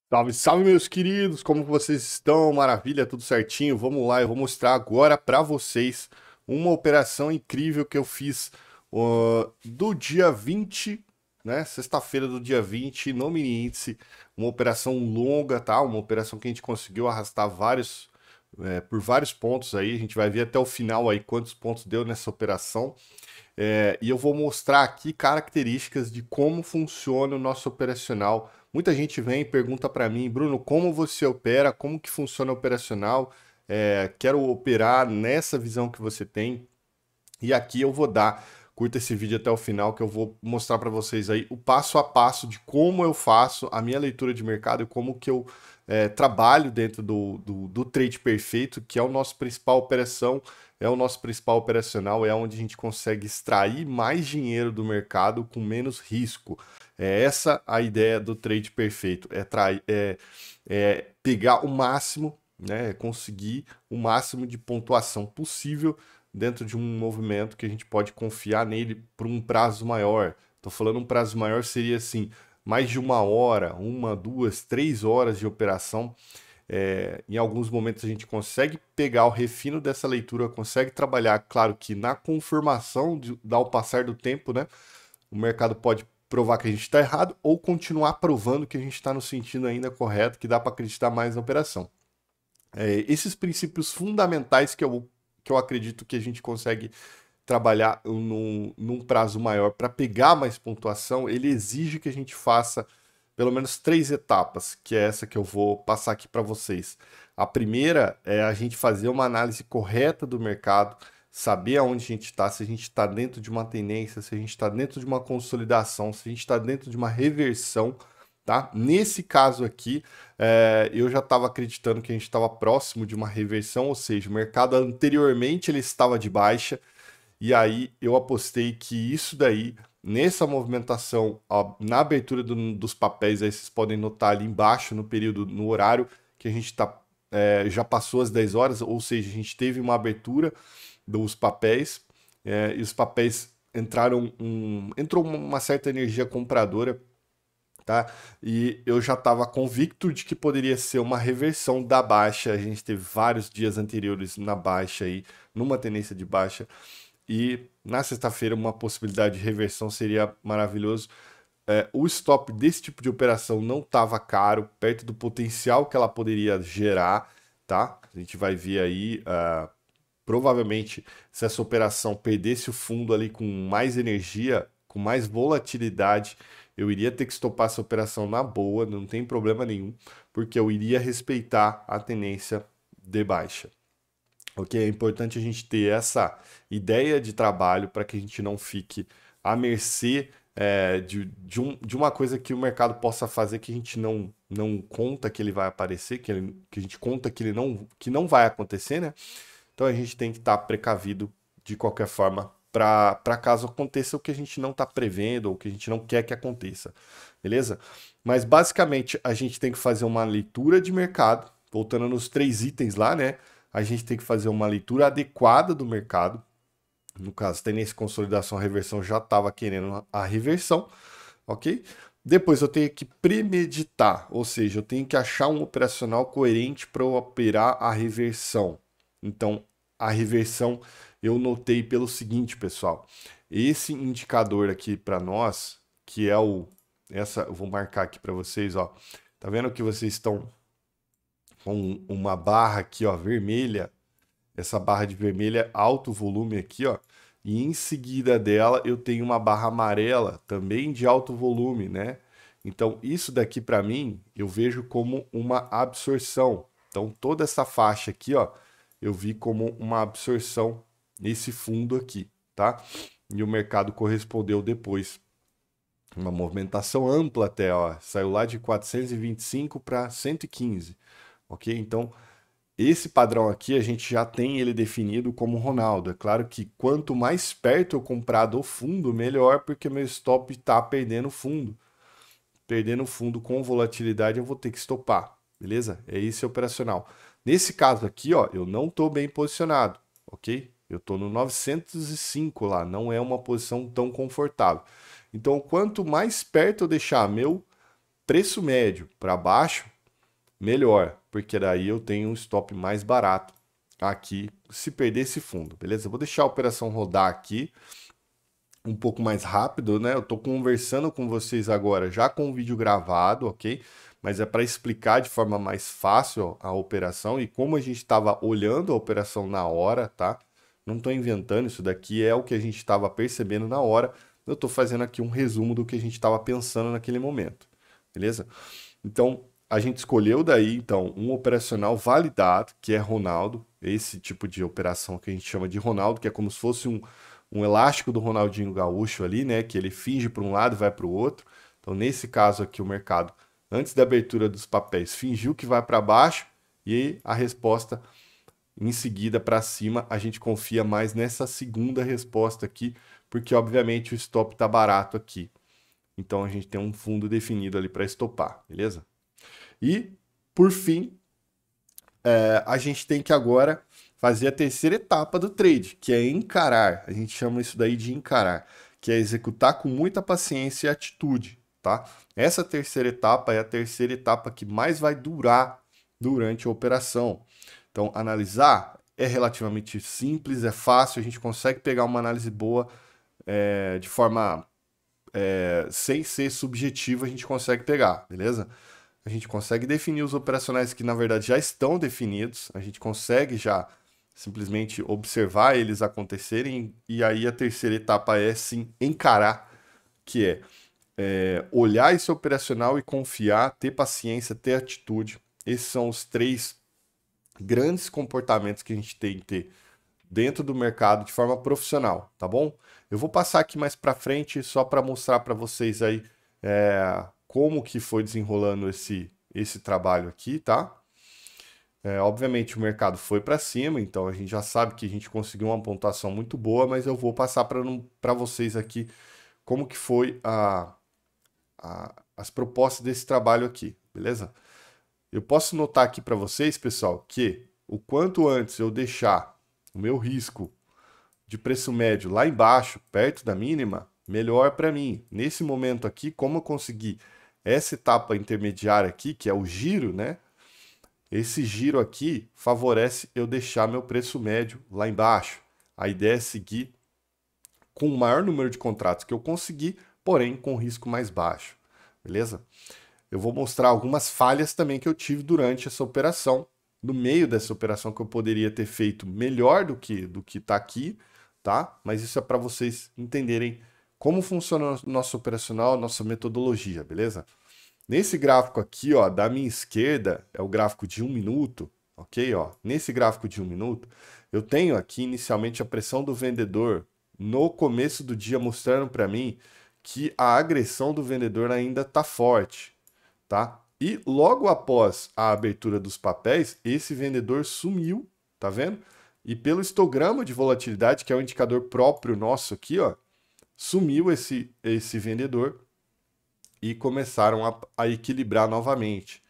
Salve, salve, meus queridos! Como vocês estão? Maravilha, tudo certinho? Vamos lá, eu vou mostrar agora para vocês uma operação incrível que eu fiz do dia 20, né? Sexta-feira do dia 20 no mini índice. Uma operação longa, tá? Uma operação que a gente conseguiu arrastar por vários pontos aí. A gente vai ver até o final aí quantos pontos deu nessa operação. E eu vou mostrar aqui características de como funciona o nosso operacional. Muita gente vem e pergunta para mim, Bruno, como você opera? Como que funciona o operacional? Quero operar nessa visão que você tem. E aqui eu vou dar, curta esse vídeo até o final, que eu vou mostrar para vocês aí o passo a passo de como eu faço a minha leitura de mercado e como que eu trabalho dentro do trade perfeito, que é o nosso principal operação, é o nosso principal operacional, é onde a gente consegue extrair mais dinheiro do mercado com menos risco. É essa a ideia do trade perfeito, é pegar o máximo, né, conseguir o máximo de pontuação possível dentro de um movimento que a gente pode confiar nele por um prazo maior. Estou falando um prazo maior seria assim, mais de uma hora, uma, duas, 3 horas de operação. Em alguns momentos a gente consegue pegar o refino dessa leitura, consegue trabalhar, claro que na confirmação ao passar do tempo, né? O mercado pode provar que a gente está errado ou continuar provando que a gente está no sentido ainda correto, que dá para acreditar mais na operação. Esses princípios fundamentais que eu acredito que a gente consegue trabalhar num prazo maior para pegar mais pontuação, ele exige que a gente faça pelo menos 3 etapas, que é essa que eu vou passar aqui para vocês. A primeira é a gente fazer uma análise correta do mercado, saber aonde a gente está, se a gente está dentro de uma tendência, se a gente está dentro de uma consolidação, se a gente está dentro de uma reversão, tá? Nesse caso aqui, eu já estava acreditando que a gente estava próximo de uma reversão, ou seja, o mercado anteriormente ele estava de baixa, e aí eu apostei que isso daí, nessa movimentação, ó, na abertura dos papéis, aí vocês podem notar ali embaixo no período, no horário que a gente já passou as 10 horas, ou seja, a gente teve uma abertura dos papéis, e os papéis entrou uma certa energia compradora, tá? E eu já estava convicto de que poderia ser uma reversão da baixa. A gente teve vários dias anteriores na baixa aí, numa tendência de baixa. E na sexta-feira, uma possibilidade de reversão seria maravilhoso. O stop desse tipo de operação não estava caro, perto do potencial que ela poderia gerar, tá? A gente vai ver aí, provavelmente, se essa operação perdesse o fundo ali com mais energia, com mais volatilidade, eu iria ter que stopar essa operação na boa, não tem problema nenhum, porque eu iria respeitar a tendência de baixa. Ok? É importante a gente ter essa ideia de trabalho para que a gente não fique à mercê de uma coisa que o mercado possa fazer que a gente não conta que ele vai aparecer, que a gente conta que não vai acontecer, né? Então a gente tem que estar precavido de qualquer forma para caso aconteça o que a gente não está prevendo ou o que a gente não quer que aconteça, beleza? Mas basicamente a gente tem que fazer uma leitura de mercado, voltando nos 3 itens lá, né? A gente tem que fazer uma leitura adequada do mercado. No caso, tendência, consolidação, reversão, já estava querendo a reversão, ok? Depois eu tenho que premeditar, ou seja, eu tenho que achar um operacional coerente para operar a reversão. Então, a reversão eu notei pelo seguinte, pessoal. Esse indicador aqui para nós, que é eu vou marcar aqui para vocês, ó. Tá vendo que vocês estão com uma barra aqui, ó, vermelha? Essa barra de vermelho é alto volume aqui, ó. E em seguida dela eu tenho uma barra amarela também de alto volume, né? Então isso daqui para mim eu vejo como uma absorção. Então toda essa faixa aqui, ó, eu vi como uma absorção nesse fundo aqui, tá? E o mercado correspondeu depois. Uma movimentação ampla até, ó, saiu lá de 425 para 115, ok? Então esse padrão aqui a gente já tem ele definido como Ronaldo. É claro que quanto mais perto eu comprar do fundo, melhor, porque meu stop está perdendo fundo. Perdendo fundo com volatilidade, eu vou ter que stopar, beleza? É esse operacional. Nesse caso aqui, ó, eu não estou bem posicionado, ok? Eu estou no 905 lá, não é uma posição tão confortável. Então, quanto mais perto eu deixar meu preço médio para baixo, melhor, porque daí eu tenho um stop mais barato aqui se perder esse fundo, beleza? Eu vou deixar a operação rodar aqui um pouco mais rápido, né? Eu tô conversando com vocês agora já com o vídeo gravado, ok? Mas é para explicar de forma mais fácil a operação e como a gente estava olhando a operação na hora, tá? Não estou inventando, isso daqui é o que a gente estava percebendo na hora. Eu estou fazendo aqui um resumo do que a gente estava pensando naquele momento, beleza? Então, a gente escolheu daí, então, um operacional validado, que é Ronaldo, esse tipo de operação que a gente chama de Ronaldo, que é como se fosse um elástico do Ronaldinho Gaúcho ali, né? Que ele finge para um lado e vai para o outro. Então, nesse caso aqui, o mercado, antes da abertura dos papéis, fingiu que vai para baixo e a resposta em seguida para cima, a gente confia mais nessa segunda resposta aqui, porque obviamente o stop está barato aqui. Então, a gente tem um fundo definido ali para estopar, beleza? E, por fim, a gente tem que agora fazer a terceira etapa do trade, que é encarar. A gente chama isso daí de encarar, que é executar com muita paciência e atitude, tá? Essa terceira etapa é a terceira etapa que mais vai durar durante a operação. Então, analisar é relativamente simples, é fácil, a gente consegue pegar uma análise boa de forma sem ser subjetiva, a gente consegue pegar, beleza? A gente consegue definir os operacionais que na verdade já estão definidos, a gente consegue já simplesmente observar eles acontecerem, e aí a terceira etapa é sim encarar, que é olhar esse operacional e confiar, ter paciência, ter atitude. Esses são os três grandes comportamentos que a gente tem que ter dentro do mercado de forma profissional, tá bom? Eu vou passar aqui mais para frente só para mostrar para vocês aí como que foi desenrolando esse trabalho aqui, tá? Obviamente o mercado foi para cima, então a gente já sabe que a gente conseguiu uma pontuação muito boa, mas eu vou passar para vocês aqui como que foi as propostas desse trabalho aqui, beleza? Eu posso notar aqui para vocês, pessoal, que o quanto antes eu deixar o meu risco de preço médio lá embaixo, perto da mínima, melhor para mim. Nesse momento aqui, como eu consegui essa etapa intermediária aqui, que é o giro, né? Esse giro aqui favorece eu deixar meu preço médio lá embaixo. A ideia é seguir com o maior número de contratos que eu conseguir, porém com risco mais baixo, beleza? Eu vou mostrar algumas falhas também que eu tive durante essa operação, no meio dessa operação que eu poderia ter feito melhor do que está aqui, tá? Mas isso é para vocês entenderem como funciona o nosso operacional, nossa metodologia, beleza? Nesse gráfico aqui, ó, da minha esquerda, é o gráfico de 1 minuto, ok? Ó, nesse gráfico de 1 minuto, eu tenho aqui inicialmente a pressão do vendedor no começo do dia mostrando para mim que a agressão do vendedor ainda está forte, tá? E logo após a abertura dos papéis, esse vendedor sumiu, tá vendo? E pelo histograma de volatilidade, que é o indicador próprio nosso aqui, ó, sumiu esse vendedor e começaram a equilibrar novamente.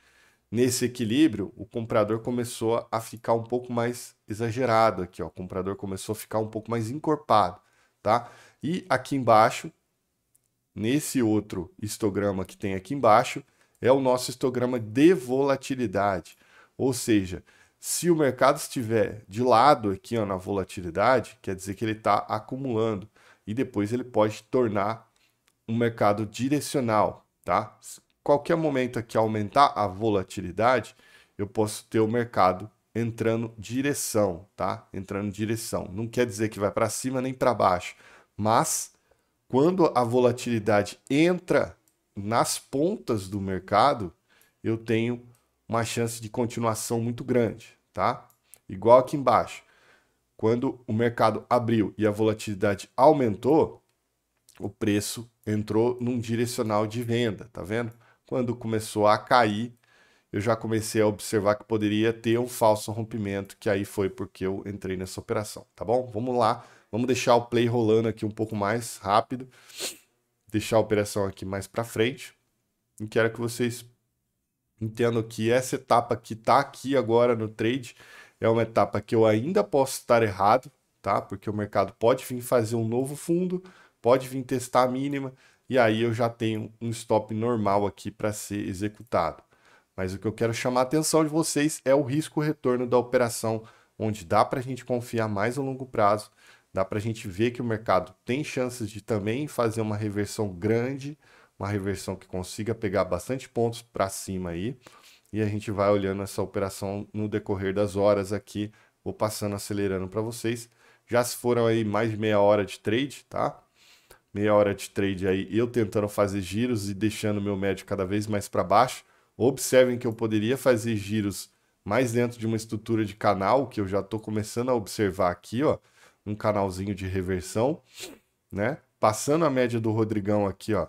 Nesse equilíbrio, o comprador começou a ficar um pouco mais exagerado aqui, ó. O comprador começou a ficar um pouco mais encorpado, tá? E aqui embaixo, nesse outro histograma que tem aqui embaixo, é o nosso histograma de volatilidade. Ou seja, se o mercado estiver de lado aqui, ó, na volatilidade, quer dizer que ele está acumulando. E depois ele pode tornar um mercado direcional, tá? Qualquer momento que aumentar a volatilidade, eu posso ter o mercado entrando direção, tá? Entrando direção. Não quer dizer que vai para cima nem para baixo, mas quando a volatilidade entra nas pontas do mercado, eu tenho uma chance de continuação muito grande, tá? Igual aqui embaixo. Quando o mercado abriu e a volatilidade aumentou, o preço entrou num direcional de venda, tá vendo? Quando começou a cair, eu já comecei a observar que poderia ter um falso rompimento, que aí foi porque eu entrei nessa operação, tá bom? Vamos lá, vamos deixar o play rolando aqui um pouco mais rápido, deixar a operação aqui mais para frente, e quero que vocês entendam que essa etapa que tá aqui agora no trade é uma etapa que eu ainda posso estar errado, tá? Porque o mercado pode vir fazer um novo fundo, pode vir testar a mínima, e aí eu já tenho um stop normal aqui para ser executado. Mas o que eu quero chamar a atenção de vocês é o risco-retorno da operação, onde dá para a gente confiar mais a longo prazo, dá para a gente ver que o mercado tem chances de também fazer uma reversão grande, uma reversão que consiga pegar bastante pontos para cima aí, e a gente vai olhando essa operação no decorrer das horas aqui, vou passando, acelerando para vocês. Já se foram aí mais de meia hora de trade, tá? Meia hora de trade aí, eu tentando fazer giros e deixando meu médio cada vez mais para baixo. Observem que eu poderia fazer giros mais dentro de uma estrutura de canal, que eu já estou começando a observar aqui, ó, um canalzinho de reversão, né? Passando a média do Rodrigão aqui, ó,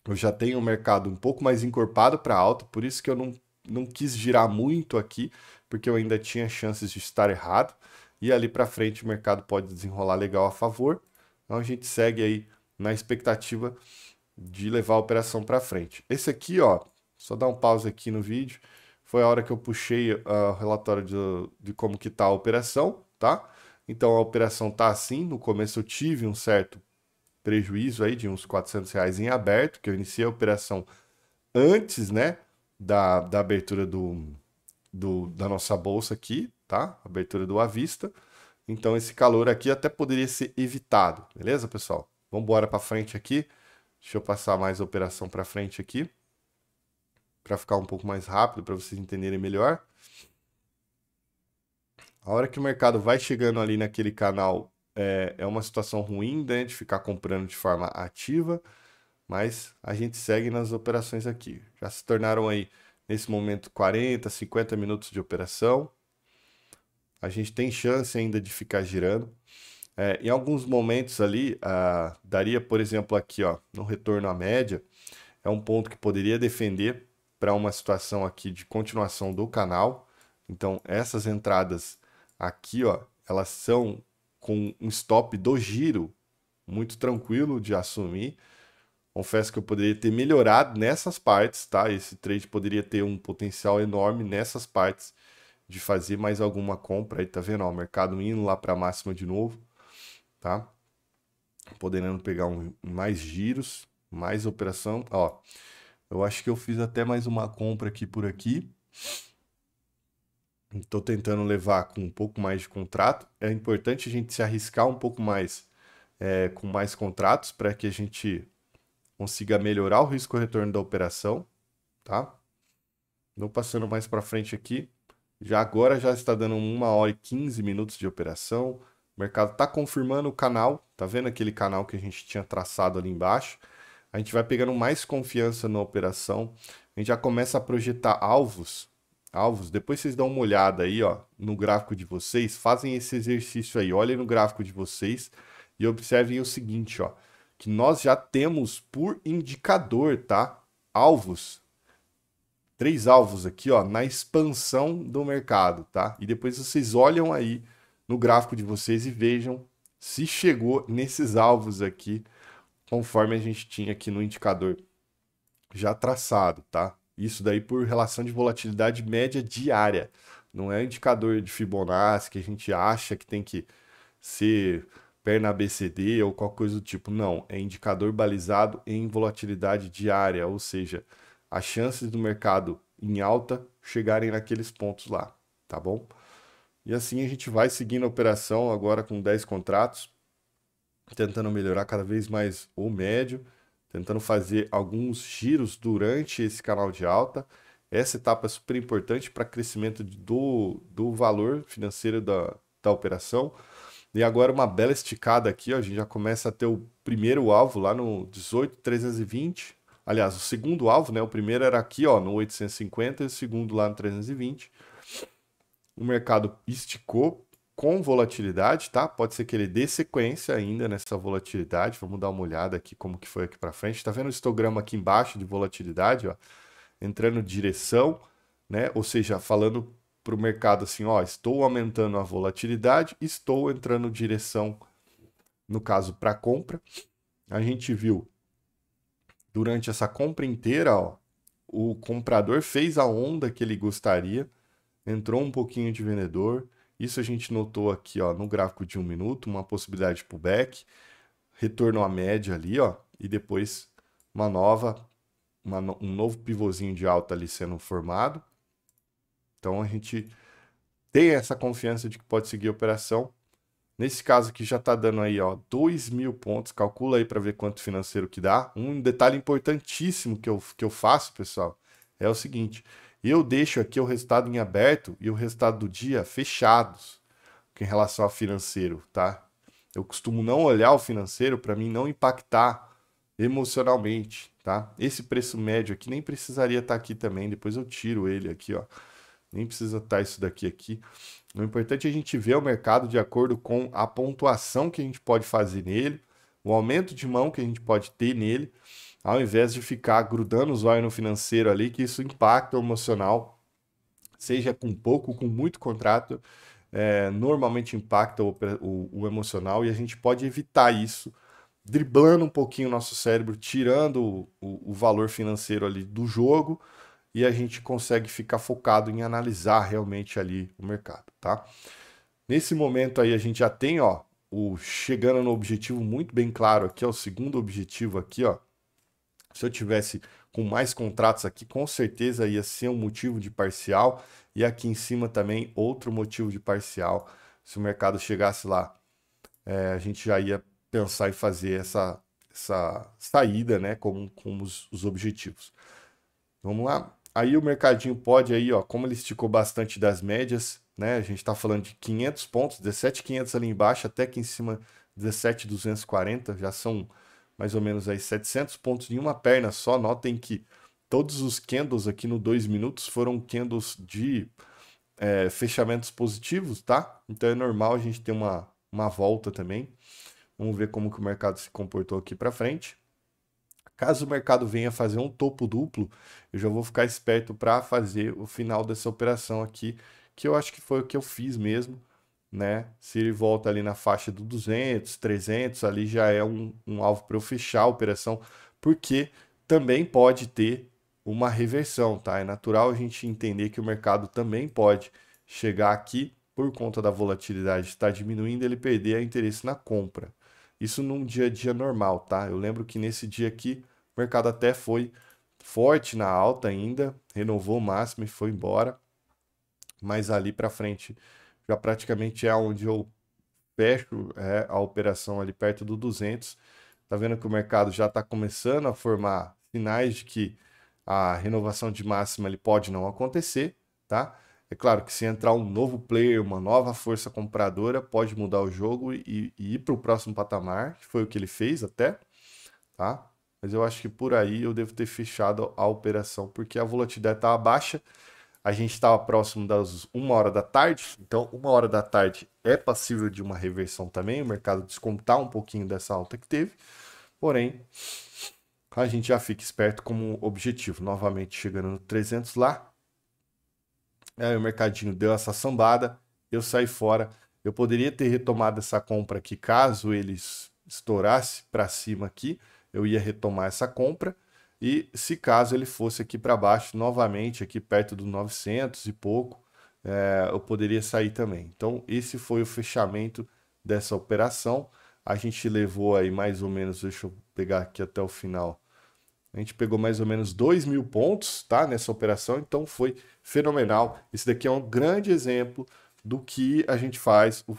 eu já tenho o mercado um pouco mais encorpado para alta, por isso que eu não quis girar muito aqui, porque eu ainda tinha chances de estar errado. E ali para frente o mercado pode desenrolar legal a favor. Então a gente segue aí na expectativa de levar a operação para frente. Esse aqui, ó, só dar um pause aqui no vídeo, foi a hora que eu puxei o relatório de como que tá a operação, tá? Então a operação tá assim, no começo eu tive um certo prejuízo aí de uns R$ 400 em aberto, que eu iniciei a operação antes, né, da abertura da nossa bolsa aqui, tá? Abertura do à vista. Então esse calor aqui até poderia ser evitado, beleza, pessoal? Vamos embora para frente aqui. Deixa eu passar mais a operação para frente aqui, para ficar um pouco mais rápido, para vocês entenderem melhor. A hora que o mercado vai chegando ali naquele canal, é uma situação ruim, né, de ficar comprando de forma ativa, mas a gente segue nas operações aqui. Já se tornaram aí, nesse momento, 40, 50 minutos de operação. A gente tem chance ainda de ficar girando. Em alguns momentos ali, daria, por exemplo, aqui, ó, no retorno à média, é um ponto que poderia defender para uma situação aqui de continuação do canal. Então, essas entradas aqui, ó, elas são com um stop do giro muito tranquilo de assumir. Confesso que eu poderia ter melhorado nessas partes, tá? Esse trade poderia ter um potencial enorme nessas partes de fazer mais alguma compra. Aí tá vendo, ó, o mercado indo lá para a máxima de novo, tá? Podendo pegar mais giros, mais operação, ó. Eu acho que eu fiz até mais uma compra aqui por aqui. Estou tentando levar com um pouco mais de contrato. É importante a gente se arriscar um pouco mais com mais contratos para que a gente consiga melhorar o risco-retorno da operação, tá? Não passando mais para frente aqui. Já agora já está dando 1 hora e 15 minutos de operação. O mercado está confirmando o canal. Tá vendo aquele canal que a gente tinha traçado ali embaixo? A gente vai pegando mais confiança na operação. A gente já começa a projetar alvos. Depois vocês dão uma olhada aí, ó, no gráfico de vocês. Fazem esse exercício aí. Olhem no gráfico de vocês e observem o seguinte, ó, que nós já temos por indicador, tá? Alvos. 3 alvos aqui, ó, na expansão do mercado, tá? E depois vocês olham aí no gráfico de vocês e vejam se chegou nesses alvos aqui, conforme a gente tinha aqui no indicador já traçado, tá? Isso daí por relação de volatilidade média diária. Não é indicador de Fibonacci que a gente acha que tem que ser perna ABCD ou qualquer coisa do tipo. Não, é indicador balizado em volatilidade diária, ou seja, as chances do mercado em alta chegarem naqueles pontos lá, tá bom? E assim a gente vai seguindo a operação agora com 10 contratos, tentando melhorar cada vez mais o médio, tentando fazer alguns giros durante esse canal de alta. Essa etapa é super importante para crescimento do valor financeiro da operação. E agora uma bela esticada aqui, ó, a gente já começa a ter o primeiro alvo lá no 18.320. Aliás, o segundo alvo, né? O primeiro era aqui, ó, no 850 e o segundo lá no 320. O mercado esticou com volatilidade, tá? Pode ser que ele dê sequência ainda nessa volatilidade. Vamos dar uma olhada aqui como que foi aqui para frente. Tá vendo o histograma aqui embaixo de volatilidade, ó? Entrando direção, né? Ou seja, falando para o mercado assim, ó, estou aumentando a volatilidade, estou entrando direção, no caso, para compra. A gente viu durante essa compra inteira, ó, o comprador fez a onda que ele gostaria, entrou um pouquinho de vendedor. Isso a gente notou aqui, ó, no gráfico de 1 minuto, uma possibilidade de pullback, retorno à média ali, ó, e depois uma nova um novo pivôzinho de alta ali sendo formado. Então a gente tem essa confiança de que pode seguir a operação. Nesse caso aqui já está dando aí, ó, 2.000 pontos. Calcula aí para ver quanto financeiro que dá. Um detalhe importantíssimo que eu faço, pessoal, é o seguinte. Eu deixo aqui o resultado em aberto e o resultado do dia fechados em relação ao financeiro, tá? Eu costumo não olhar o financeiro para mim não impactar emocionalmente, tá? Esse preço médio aqui nem precisaria estar aqui também. Depois eu tiro ele aqui, ó. Nem precisa estar isso daqui aqui. O importante é a gente ver o mercado de acordo com a pontuação que a gente pode fazer nele, o aumento de mão que a gente pode ter nele, ao invés de ficar grudando os olhos no financeiro ali, que isso impacta o emocional, seja com pouco, com muito contrato, normalmente impacta o emocional e a gente pode evitar isso driblando um pouquinho o nosso cérebro, tirando o valor financeiro ali do jogo, e a gente consegue ficar focado em analisar realmente ali o mercado, tá? Nesse momento aí a gente já tem, ó, chegando no objetivo muito bem claro aqui, ó, o segundo objetivo aqui, ó. Se eu tivesse com mais contratos aqui, com certeza ia ser um motivo de parcial, e aqui em cima também outro motivo de parcial. Se o mercado chegasse lá, a gente já ia pensar em fazer essa saída, né, como os objetivos. Vamos lá? Aí o mercadinho pode aí, ó, como ele esticou bastante das médias, né? A gente está falando de 500 pontos, 17.500 ali embaixo, até aqui em cima 17.240, já são mais ou menos aí 700 pontos em uma perna só. Notem que todos os candles aqui no 2 minutos foram candles de fechamentos positivos, tá? Então é normal a gente ter uma volta também. Vamos ver como que o mercado se comportou aqui para frente. Caso o mercado venha fazer um topo duplo, eu já vou ficar esperto para fazer o final dessa operação aqui, que eu acho que foi o que eu fiz mesmo, né? Se ele volta ali na faixa do 200, 300, ali já é um alvo para eu fechar a operação, porque também pode ter uma reversão, tá? É natural a gente entender que o mercado também pode chegar aqui, por conta da volatilidade estar diminuindo, ele perder o interesse na compra. Isso num dia a dia normal, tá? Eu lembro que nesse dia aqui o mercado até foi forte na alta ainda, renovou o máximo e foi embora. Mas ali para frente já praticamente é onde eu fecho a operação ali perto do 200. Tá vendo que o mercado já está começando a formar sinais de que a renovação de máxima ele pode não acontecer, tá? É claro que se entrar um novo player, uma nova força compradora, pode mudar o jogo e ir para o próximo patamar, que foi o que ele fez até, tá? Mas eu acho que por aí eu devo ter fechado a operação, porque a volatilidade estava baixa, a gente estava próximo das 1 hora da tarde, então 1 hora da tarde é passível de uma reversão também, o mercado descontar um pouquinho dessa alta que teve, porém a gente já fica esperto como objetivo, novamente chegando no 300 lá. Aí o mercadinho deu essa sambada, eu saí fora. Eu poderia ter retomado essa compra aqui caso eles estourasse para cima aqui, eu ia retomar essa compra. E se caso ele fosse aqui para baixo, novamente aqui perto do 900 e pouco, eu poderia sair também. Então esse foi o fechamento dessa operação. A gente levou aí mais ou menos, deixa eu pegar aqui até o final. A gente pegou mais ou menos 2.000 pontos, tá, nessa operação, então foi fenomenal. Esse daqui é um grande exemplo do que a gente faz, o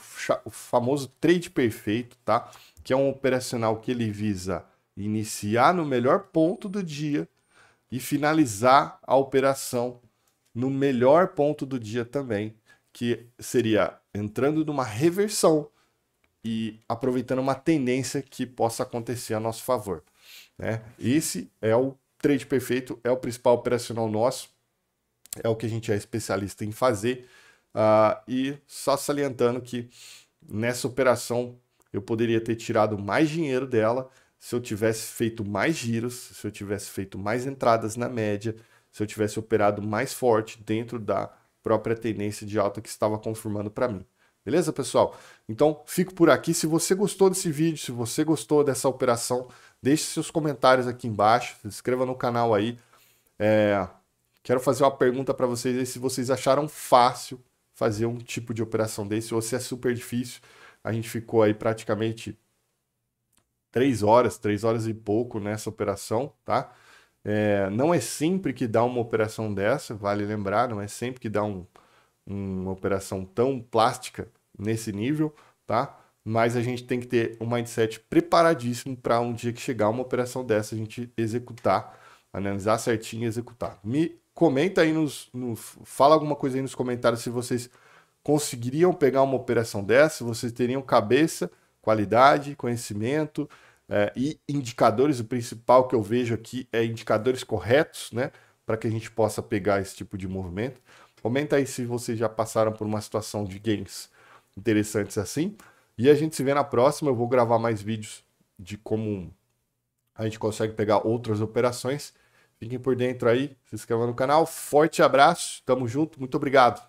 famoso trade perfeito, tá? Que é um operacional que ele visa iniciar no melhor ponto do dia e finalizar a operação no melhor ponto do dia também, que seria entrando numa reversão e aproveitando uma tendência que possa acontecer a nosso favor, né? Esse é o trade perfeito, é o principal operacional nosso, é o que a gente é especialista em fazer. E só salientando que nessa operação eu poderia ter tirado mais dinheiro dela se eu tivesse feito mais giros, se eu tivesse feito mais entradas na média, se eu tivesse operado mais forte dentro da própria tendência de alta que estava confirmando para mim. Beleza, pessoal? Então, fico por aqui. Se você gostou desse vídeo, se você gostou dessa operação, deixe seus comentários aqui embaixo, se inscreva no canal aí. Quero fazer uma pergunta para vocês aí, se vocês acharam fácil fazer um tipo de operação desse, ou se é super difícil. A gente ficou aí praticamente 3 horas e pouco nessa operação, tá? Não é sempre que dá uma operação dessa, vale lembrar, não é sempre que dá uma operação tão plástica nesse nível, tá? Mas a gente tem que ter um mindset preparadíssimo para um dia que chegar uma operação dessa, a gente executar, analisar certinho e executar. Me comenta aí fala alguma coisa aí nos comentários se vocês conseguiriam pegar uma operação dessa, se vocês teriam cabeça, qualidade, conhecimento, e indicadores. O principal que eu vejo aqui é indicadores corretos, né? Para que a gente possa pegar esse tipo de movimento. Comenta aí se vocês já passaram por uma situação de gains interessantes assim. E a gente se vê na próxima. Eu vou gravar mais vídeos de como a gente consegue pegar outras operações. Fiquem por dentro aí, se inscrevam no canal. Forte abraço, tamo junto, muito obrigado.